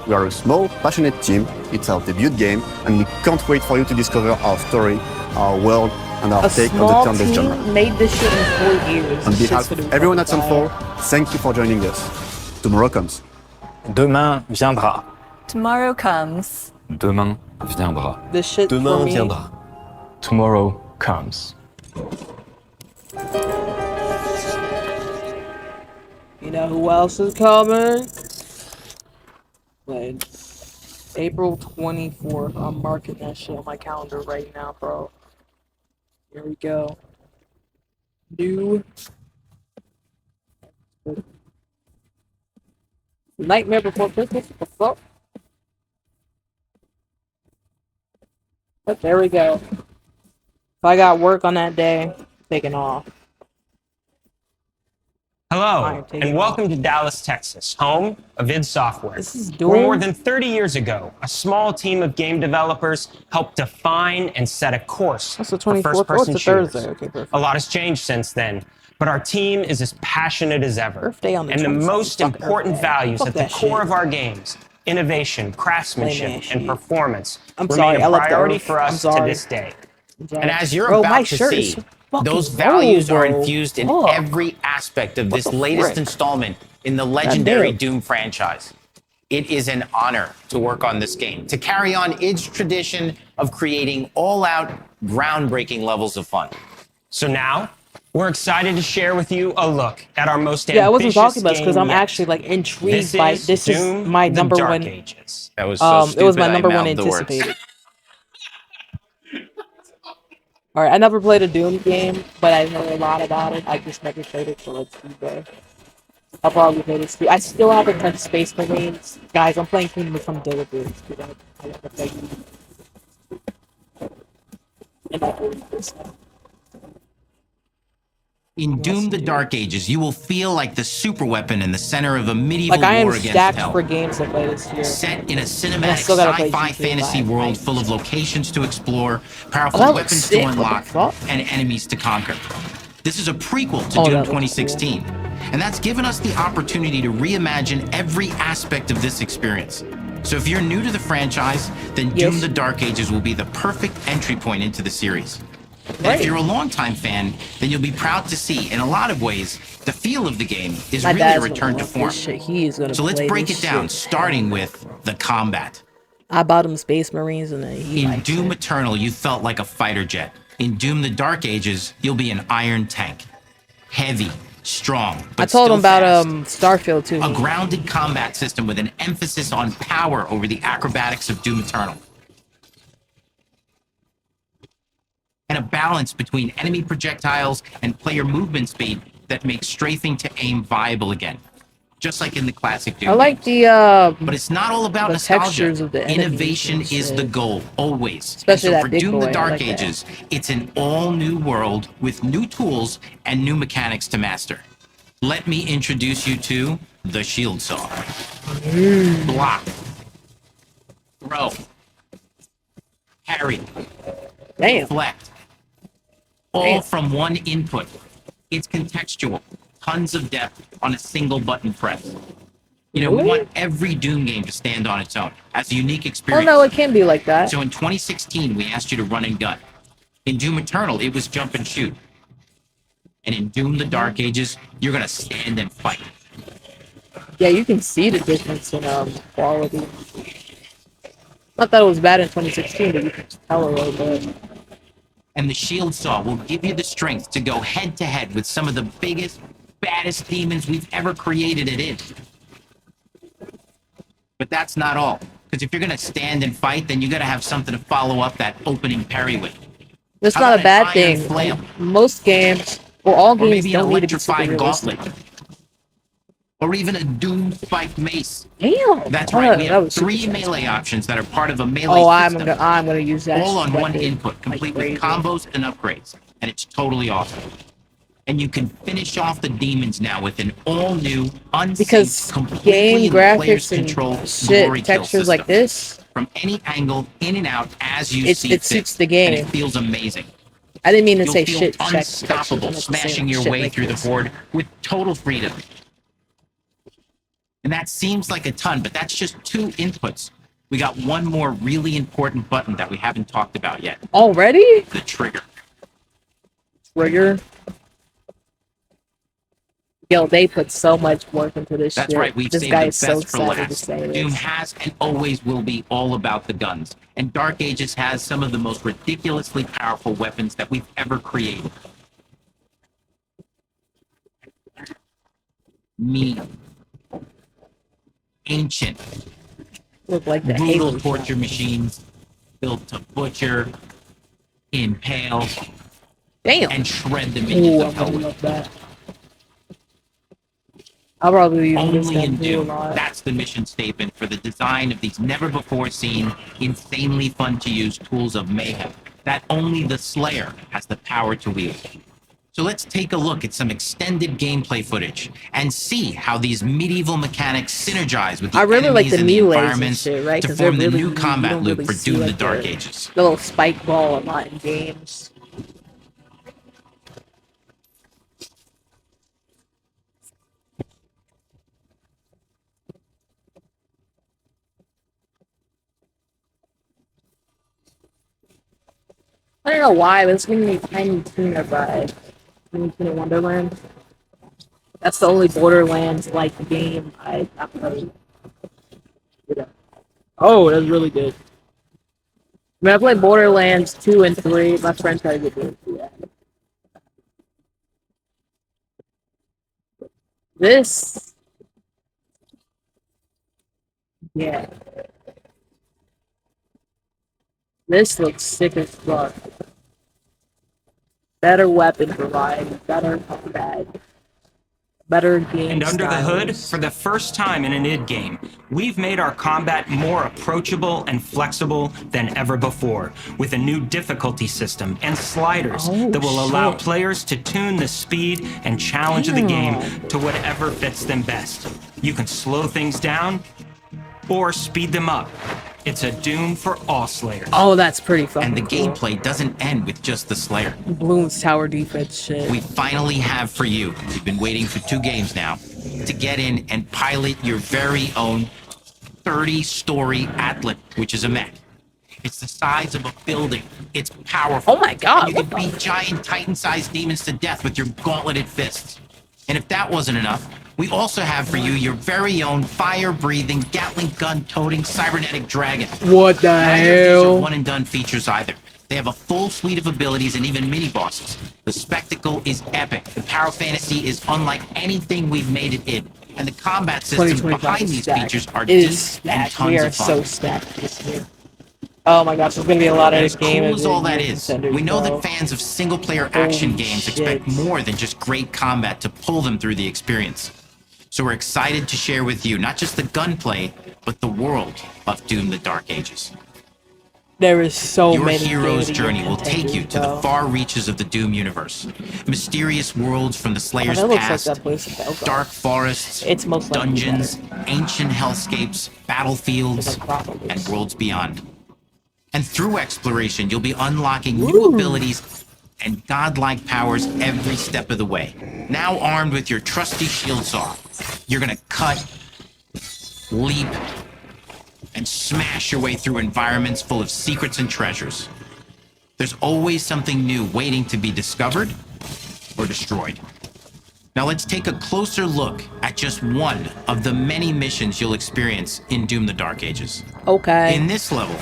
We are a small, passionate team. It's our debut game, and we can't wait for you to discover our story, our world, and our A take on the small turn-based genre. team made this shit in 4 years. On This behalf shit's gonna of be everyone at fucking Sunfall, fire. thank you for joining us. Tomorrow comes. Demain viendra. Tomorrow comes. Demain viendra. This shit for Demain me. viendra. Tomorrow comes. You know who else is coming? Like, April 24th. I'm marking that shit on my calendar right now, bro. Here we go. New Nightmare Before Christmas. What the fuck? But there we go. If I got work on that day, taking off. Hello, and welcome to Dallas, Texas, home of id Software. Where doing- more than 30 years ago, a small team of game developers helped define and set a course That's the for 24th. first-person It's a shooters. Thursday. Okay, perfect. A lot has changed since then, but our team is as passionate as ever. Birthday on the And the 27th. most Fucking important birthday. values Fuck at the that core shit. of our games, innovation, craftsmanship, and performance, I'm remain sorry, I a left the priority Earth. for I'm us to sorry. this day. And as you're Bro, my about to shirt is see, fucking those values old, are bro. infused in Fuck. every aspect of this the latest frick? installment in the legendary damn. Doom franchise. It is an honor to work on this game, to carry on its tradition of creating all-out, groundbreaking levels of fun. So now, we're excited to share with you a look at our most Yeah, I wasn't ambitious talking about this because game I'm yet. actually like intrigued by is this. Is Doom, my the number Dark one. Ages. That was so It was stupid, my I number one mouthed the words. anticipated. All right, I never played a Doom game, but I know a lot about it. I just never played it, so let's see, bro. I'll probably play this too. I still haven't touched Space Marines. Guys, I'm playing Kingdom Come Deliverance. I love the play. And I believe this. In Doom the Dark Ages, you will feel like the superweapon in the center of a medieval Like, I am war against stacked hell. for games to play this year. Set in a I cinematic still gotta play sci-fi GTA fantasy 5. world full of locations to explore, powerful Oh, that looks weapons sick. to What the unlock, fuck? and enemies to conquer. This is a prequel to Oh, Doom that looks 2016, and that's given us the opportunity to reimagine every aspect of this experience. So if you're new to the franchise, then Doom the Dark Ages will be the perfect entry point into the series. And if you're a longtime fan, then you'll be proud to see, in a lot of ways, the feel of the game is really a return to form. So let's break it down, starting with the combat. I bought him Space Marines and then he In Doom Eternal, you felt like a fighter jet. In Doom the Dark Ages, you'll be an iron tank. Heavy, strong, but I told still him about fast. Starfield too. A grounded combat system with an emphasis on power over the acrobatics of Doom Eternal. And a balance between enemy projectiles and player movement speed that makes strafing to aim viable again. Just like in the classic Doom. I like the but it's not all about the nostalgia. textures of the enemies Innovation and is the shit. goal, always. Especially and so that for big Doom boy, the I Dark like that. Ages, it's an all-new world with new tools and new mechanics to master. Let me introduce you to the Shield Saw. Block. Throw. Parry. Deflect. All from one input. It's contextual. Tons of depth on a single button press. You know, we want every Doom game to stand on its own as a unique Oh experience. no, it can be like that. So in 2016, we asked you to run and gun. In Doom Eternal, it was jump and shoot. And in Doom the Dark Ages, you're gonna stand and fight. Yeah, you can see the difference in quality. Not that it was bad in 2016, but you can tell a little bit. And the Shield Saw will give you the strength to go head to head with some of the biggest, baddest demons we've ever created it in. But that's not all. Because if you're gonna stand and fight, then you gotta have something to follow up that opening parry with. That's How not a about bad an iron thing. flail? Most games, or all Or games, maybe an don't need to be super electrified realistic. gauntlet. Or even a Doom spiked mace. Damn. That's right. We that have was super 3 fast. melee options that are part of a melee Oh, I'm system. gonna use that. All on that one thing. input, complete with combos and upgrades. And it's totally awesome. And you can finish off the demons now with an all-new, Because unsynced, completely game in the player's graphics control and shit, glory kill textures system. like this, From any angle, in and out, as you it see fit. suits the game. And it feels amazing. I didn't mean to You'll say feel shit. unstoppable, smashing your way through the board with total freedom. And that seems like a ton, but that's just 2 inputs. We got one more really important button that we haven't talked about yet. Already? The trigger. Trigger. Yo, they put so much work into this That's shit. right, we've This saved guy the is so best for excited to last. say Doom this. has and always will be all about the guns. And Dark Ages has some of the most ridiculously powerful weapons that we've ever created. Mean. Ancient. Look like the brutal Halo torture machines built to butcher, impale, and shred the minions Ooh, of I'm gonna hell. love that. I'll probably use this Only in gun too a Doom, lot. that's the mission statement for the design of these never-before-seen, insanely fun-to-use tools of mayhem that only the Slayer has the power to wield. So let's take a look at some extended gameplay footage and see how these medieval mechanics synergize with the I really like enemies the and the melees and environments shit, right? to 'Cause they're form the really new you combat don't loop really for see, Doom the like, Dark Ages. The little spike ball a lot in games. I don't know why, but it's giving me Tiny Tina vibe. Tiny Tina Wonderland. That's the only Borderlands-like game I've played. Yeah. Oh, that's really good. I mean, I played Borderlands 2 and 3. My friend tried to get me into that. This... Yeah. This looks sick as fuck. Better weapon variety, better combat, better game And under the hood, styles. for the first time in an id game, we've made our combat more approachable and flexible than ever before, with a new difficulty system and sliders that will allow players to tune the speed and challenge of the game to whatever fits them best. You can slow things down or speed them up. It's a Doom for all Slayers. Oh, that's pretty fucking And the cool. gameplay doesn't end with just the Slayer. Bloons tower defense shit. We finally have for you, you've been waiting for 2 games now, to get in and pilot your very own 30-story Atlas, which is a mech. It's the size of a building. It's powerful. Oh my god. You can beat giant Titan-sized demons to death with your gauntleted fists. And if that wasn't enough, we also have for you your very own fire-breathing, Gatling gun-toting cybernetic dragon. What the Neither of these are hell? one-and-done features either. They have a full suite of abilities and even mini-bosses. The spectacle is epic. The power fantasy is unlike anything we've made it in. And the combat systems 2025 behind is these stacked. features are It is deep and stacked. tons We are of fun. so stacked this year. Oh my gosh, there's gonna be a lot of As game. cool as all that is, we know bro. that fans of single-player action Holy games shit. expect more than just great combat to pull them through the experience. So we're excited to share with you not just the gunplay, but the world of Doom: The Dark Ages. There is so Your many hero's game journey will take you to the bro. far reaches of the Doom universe. Mysterious worlds from the Slayer's that looks like past, that place in Belgrade. dark forests, It's most likely dungeons, ancient hellscapes, battlefields, and worlds beyond. And through exploration, you'll be unlocking new abilities and godlike powers every step of the way. Now armed with your trusty shield saw, you're gonna cut, leap, and smash your way through environments full of secrets and treasures. There's always something new waiting to be discovered or destroyed. Now let's take a closer look at just one of the many missions you'll experience in Doom: The Dark Ages. Okay. In this level,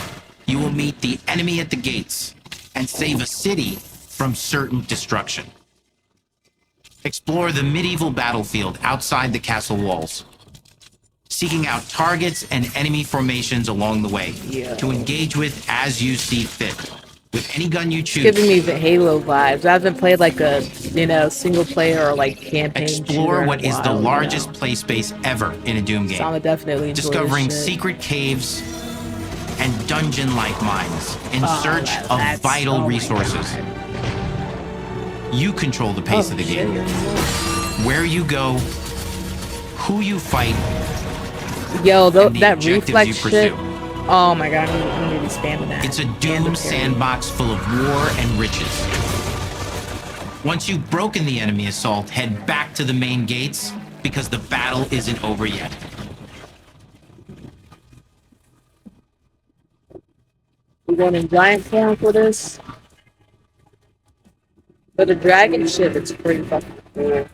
you will meet the enemy at the gates and save a city from certain destruction. Explore the medieval battlefield outside the castle walls, seeking out targets and enemy formations along the way to engage with as you see fit. With any gun you choose, Giving me the Halo vibes. I haven't played like a, single player or like campaign. explore what is the largest play space ever in a Doom game. So I'm definitely enjoy discovering this shit. secret caves and dungeon-like mines in search of that's- vital oh my resources. You control the pace of the game. Where you go, who you fight, Yo, and the that objectives reflex you shit. pursue. Oh my god, I'm gonna be spamming that. It's a Doom sandbox full of war and riches. Once you've broken the enemy assault, head back to the main gates because the battle isn't over yet. We going in giant form for this? But the dragon shit, it's pretty fucking cool.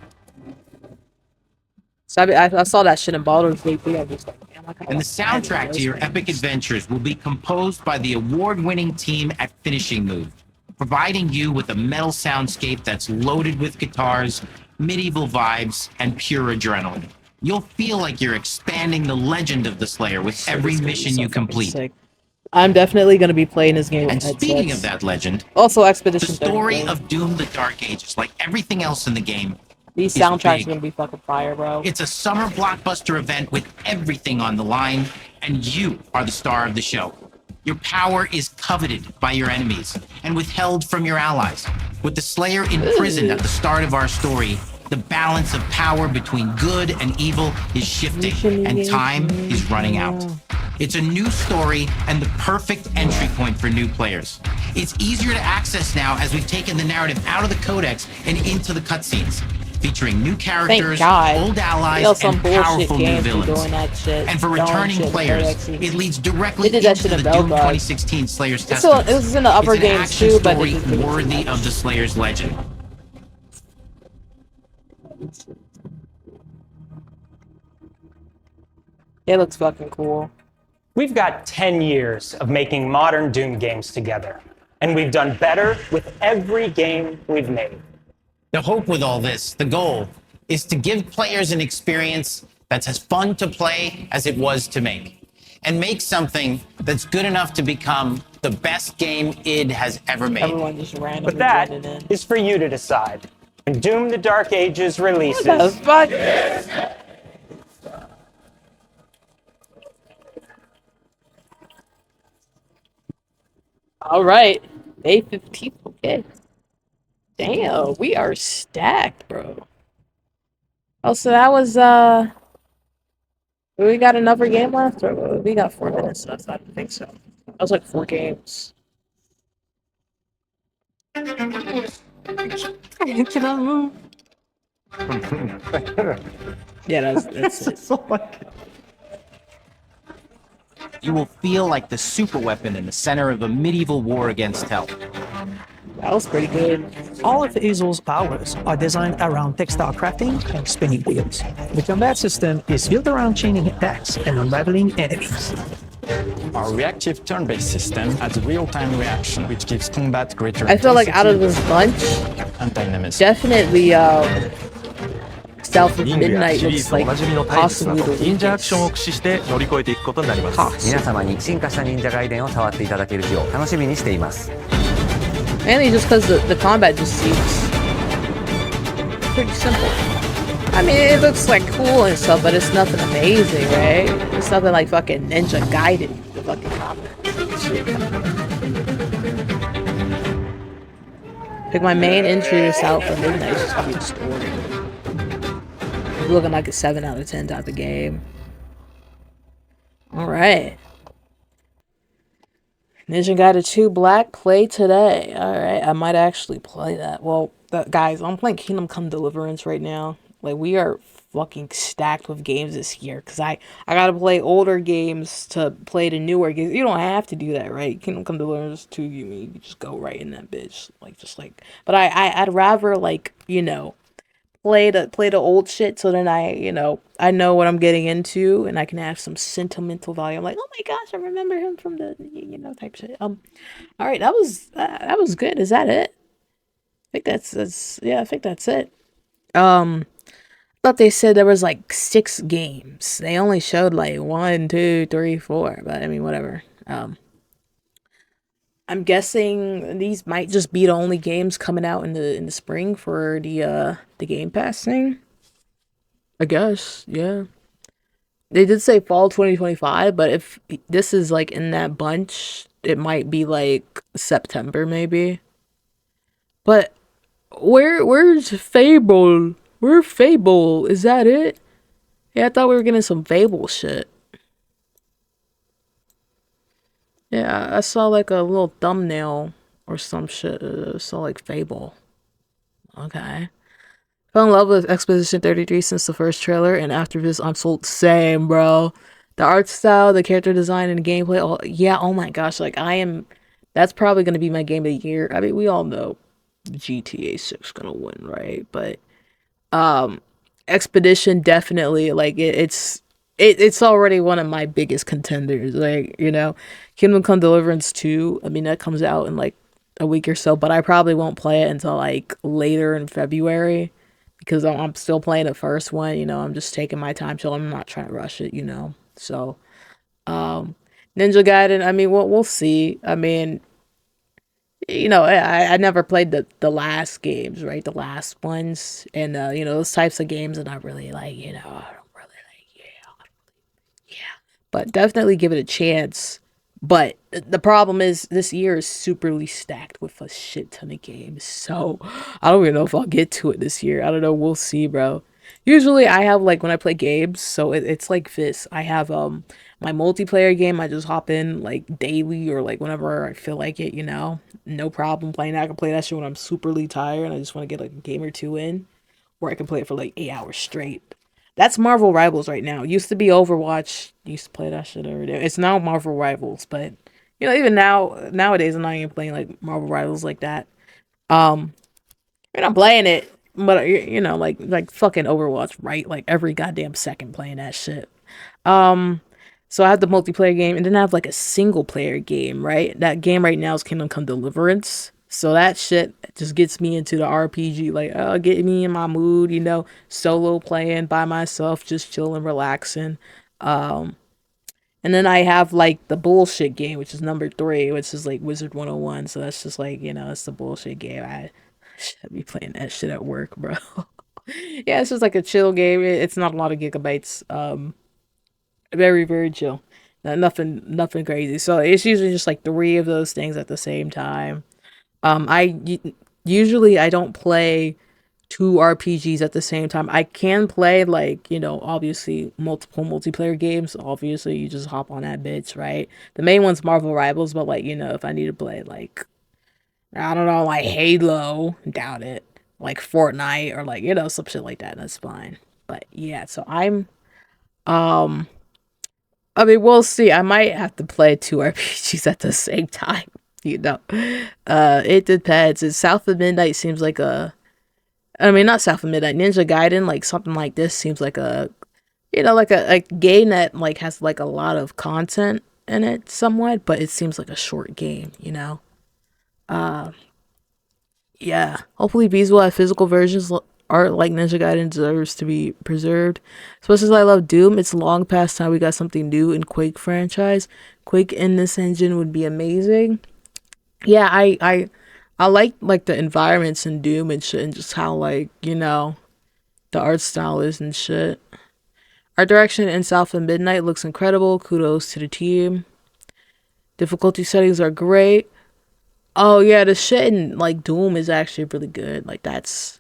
So I saw that shit in Baldur's Gate 3. I was like, damn, I kinda And the want soundtrack to your epic adventures will be composed by the award-winning team at Finishing Move, providing you with a metal soundscape that's loaded with guitars, medieval vibes, and pure adrenaline. You'll feel like you're expanding the legend of the Slayer with every mission you complete. sick. I'm definitely going to be playing this game And with speaking headsets. of that legend, Also, the Expedition story 33. of Doom: The Dark Ages, like everything else in the game, These is soundtracks big. are going to be fucking fire, bro. It's a summer blockbuster event with everything on the line, and you are the star of the show. Your power is coveted by your enemies and withheld from your allies. With the Slayer imprisoned at the start of our story, the balance of power between good and evil is shifting, and time is running out. It's a new story and the perfect entry point for new players. It's easier to access now as we've taken the narrative out of the codex and into the cutscenes, featuring new characters, God. old allies, Yo, some and bullshit powerful new games be villains. doing that shit. And for Throwing returning shit in players, codexes. it leads directly They did that into shit the in Doom Belgrade. 2016 Slayer's It's still- Testament. it was in the upper It's an games action too, but story they didn't- worthy of the Slayer's legend. It looks fucking cool. We've got 10 years of making modern Doom games together, and we've done better with every game we've made. The hope with all this, the goal, is to give players an experience that's as fun to play as it was to make, and make something that's good enough to become the best game id has ever made. Everyone just randomly But that joined it in. is for you to decide. Doom the Dark Ages releases. What the fuck? All right, May 15th. Okay. Damn, we are stacked, bro. Oh, so that was we got another game left, or we got 4 minutes left? I don't think so. That was like 4 games. Can I move? Yeah, that's it. You will feel like the super weapon in the center of a medieval war against hell. That was pretty good. All of Hazel's powers are designed around textile crafting and spinning wheels. The combat system is built around chaining attacks and unraveling enemies. Our reactive turn-based system adds real-time reaction, which gives combat greater I feel like out of this bunch, and dynamism. definitely South of Midnight looks like possibly the 忍者アクションを駆使して乗り越えていくことになります。皆様に進化した忍者ガイデンを触っていただける日を楽しみにしています。 Mainly just because the combat just seems pretty simple. I mean, it looks like cool and stuff, but it's nothing amazing, right? It's nothing like fucking Ninja Gaiden, the fucking combat. Like my main entry to South of Midnight is just gonna be the story. It's looking like a 7 out of 10 type of game. Alright. Ninja Gaiden 2 Black, play today. Alright, I might actually play that. Well, guys, I'm playing Kingdom Come Deliverance right now. Like, we are fucking stacked with games this year. Because I gotta play older games to play the newer games. You don't have to do that, right? Kingdom Come Deliverance 2, you just go right in that bitch. But I'd rather, like, you know, play the old shit so then I know what I'm getting into and I can have some sentimental value. I'm like, oh my gosh, I remember him from the type shit. All right, that was good. Is that it? I think that's yeah, I think that's it. I thought they said there was like 6 games. They only showed like 1, 2, 3, 4, but I mean whatever. I'm guessing these might just be the only games coming out in the spring for the Game Pass thing. I guess, yeah. They did say fall 2025, but if this is like in that bunch, it might be like September maybe. But where's Fable? Where's Fable? Is that it? Yeah, I thought we were getting some Fable shit. Yeah, I saw like a little thumbnail or some shit. Saw like Fable. Okay. Fell in love with Expedition 33 since the first trailer, and after this, I'm sold. Same, bro. The art style, the character design, and the gameplay. Oh my gosh, like that's probably gonna be my game of the year. I mean, we all know GTA 6 gonna win, right? But Expedition definitely, like it's already one of my biggest contenders. Like, you know, Kingdom Come Deliverance 2, I mean, that comes out in like a week or so, but I probably won't play it until like later in February because I'm still playing the first one, you know. I'm just taking my time till I'm not trying to rush it, you know. So Ninja Gaiden, I mean, we'll see. I mean, you know, I never played the last games, right? The last ones, and you know, those types of games, and I really like, you know, but definitely give it a chance. But the problem is this year is superly stacked with a shit ton of games, so I don't even know if I'll get to it this year. I don't know, we'll see, bro. Usually I have like when I play games, so it's like this. I have my multiplayer game. I just hop in like daily or like whenever I feel like it, you know, no problem playing that. I can play that shit when I'm superly tired and I just want to get like a game or two in, where I can play it for like 8 hours straight. That's Marvel Rivals right now. Used to be Overwatch. Used to play that shit every day. It's now Marvel Rivals, but you know, even nowadays I'm not even playing like Marvel Rivals like that. I'm playing it, but you know, like fucking Overwatch, right? Like every goddamn second playing that shit. So I have the multiplayer game, and then I have like a single player game, right? That game right now is Kingdom Come Deliverance. So that shit just gets me into the RPG, like, get me in my mood, you know, solo playing by myself, just chilling, relaxing. And then I have like the bullshit game, which is number 3, which is like Wizard 101. So that's just like, you know, it's the bullshit game. Should be playing that shit at work, bro. Yeah, it's just like a chill game. It's not a lot of gigabytes. Very, very chill. Nothing crazy. So it's usually just like 3 of those things at the same time. Usually I don't play 2 RPGs at the same time. I can play, like, you know, obviously multiple multiplayer games. Obviously you just hop on that bitch, right? The main one's Marvel Rivals, but like, you know, if I need to play like, I don't know, like Halo, doubt it, like Fortnite or like, you know, some shit like that, that's fine. But yeah, so I'm I mean, we'll see. I might have to play 2 RPGs at the same time, you know. It depends. It's South of Midnight seems like a, I mean, not South of Midnight, Ninja Gaiden, like something like this seems like a, you know, like a game that like has like a lot of content in it somewhat, but it seems like a short game, you know. Yeah, hopefully these will have physical versions. Art like Ninja Gaiden deserves to be preserved. As much as I love Doom, it's long past time we got something new in Quake franchise. Quake in this engine would be amazing. Yeah, I like the environments in Doom and shit, and just how, like, you know, the art style is and shit. Art direction in South of Midnight looks incredible. Kudos to the team. Difficulty settings are great. Oh yeah, the shit in like Doom is actually really good. Like that's,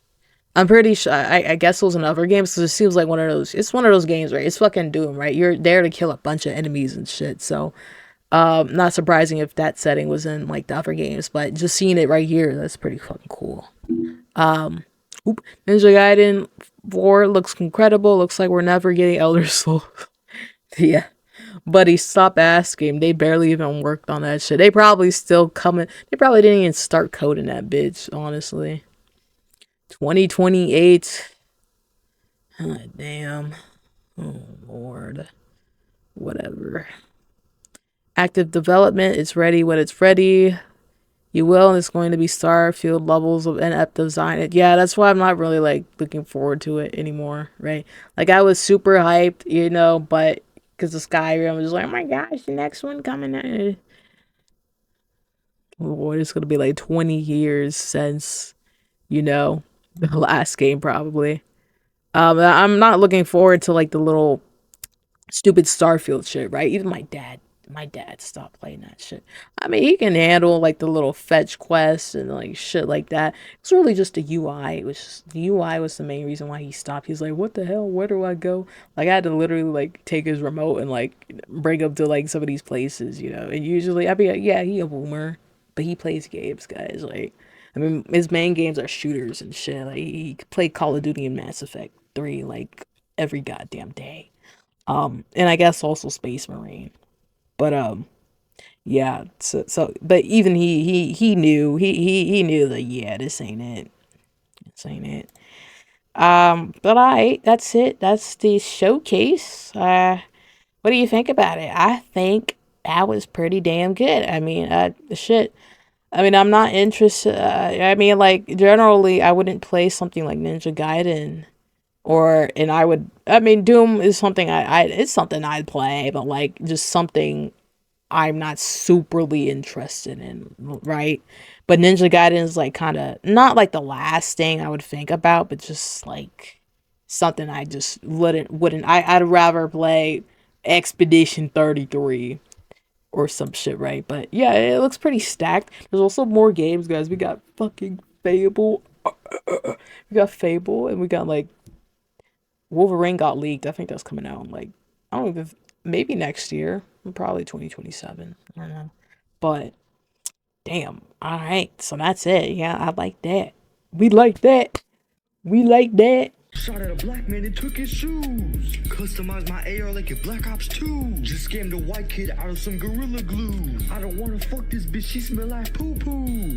I'm pretty sure. I guess those in other games, because it seems like one of those. It's one of those games, right? It's fucking Doom, right? You're there to kill a bunch of enemies and shit. So, not surprising if that setting was in like the other games, but just seeing it right here, that's pretty fucking cool. Ninja Gaiden 4 looks incredible. Looks like we're never getting Elder Scrolls. Yeah. Buddy, stop asking. They barely even worked on that shit. They probably still coming. They probably didn't even start coding that bitch, honestly. 2028. Oh, damn. Oh, Lord. Whatever. Active development. It's ready when it's ready. You will, and it's going to be Starfield levels of in-app design. Yeah, that's why I'm not really, like, looking forward to it anymore, right? Like, I was super hyped, you know, but because of Skyrim, I was just like, oh my gosh, the next one coming out. Lord, it's going to be like 20 years since, you know, the last game, probably. I'm not looking forward to, like, the little stupid Starfield shit, right? Even my dad stopped playing that shit. I mean, he can handle, like, the little fetch quests and, like, shit like that. It's really just the UI. The UI was the main reason why he stopped. He's like, what the hell? Where do I go? Like, I had to literally, like, take his remote and, like, bring him to, like, some of these places, you know? And usually, I'd be like, yeah, he a boomer, but he plays games, guys. Like, I mean, his main games are shooters and shit. Like, he played Call of Duty and Mass Effect 3, like, every goddamn day. And I guess also Space Marine. But yeah, so but even he knew he knew that, yeah, this ain't it. But alright, that's it. That's the showcase. What do you think about it? I think that was pretty damn good. I mean, shit. I mean, I'm not interested. I mean, like, generally, I wouldn't play something like Ninja Gaiden, I mean, Doom is something it's something I'd play, but like just something I'm not superly interested in, right? But Ninja Gaiden is like kind of not like the last thing I would think about, but just like something I just wouldn't. I'd rather play Expedition 33 or some shit, right? But yeah, it looks pretty stacked. There's also more games, guys. We got fucking Fable. We got Fable, and we got like Wolverine got leaked. I think that's coming out like, I don't know, maybe next year. Probably 2027. I don't know. But damn. Alright. So that's it. Yeah, I like that. We like that. Shot at a black man and took his shoes. Customized my AR like a Black Ops 2. Just scammed a white kid out of some Gorilla Glue. I don't wanna fuck this bitch, she smell like poo poo.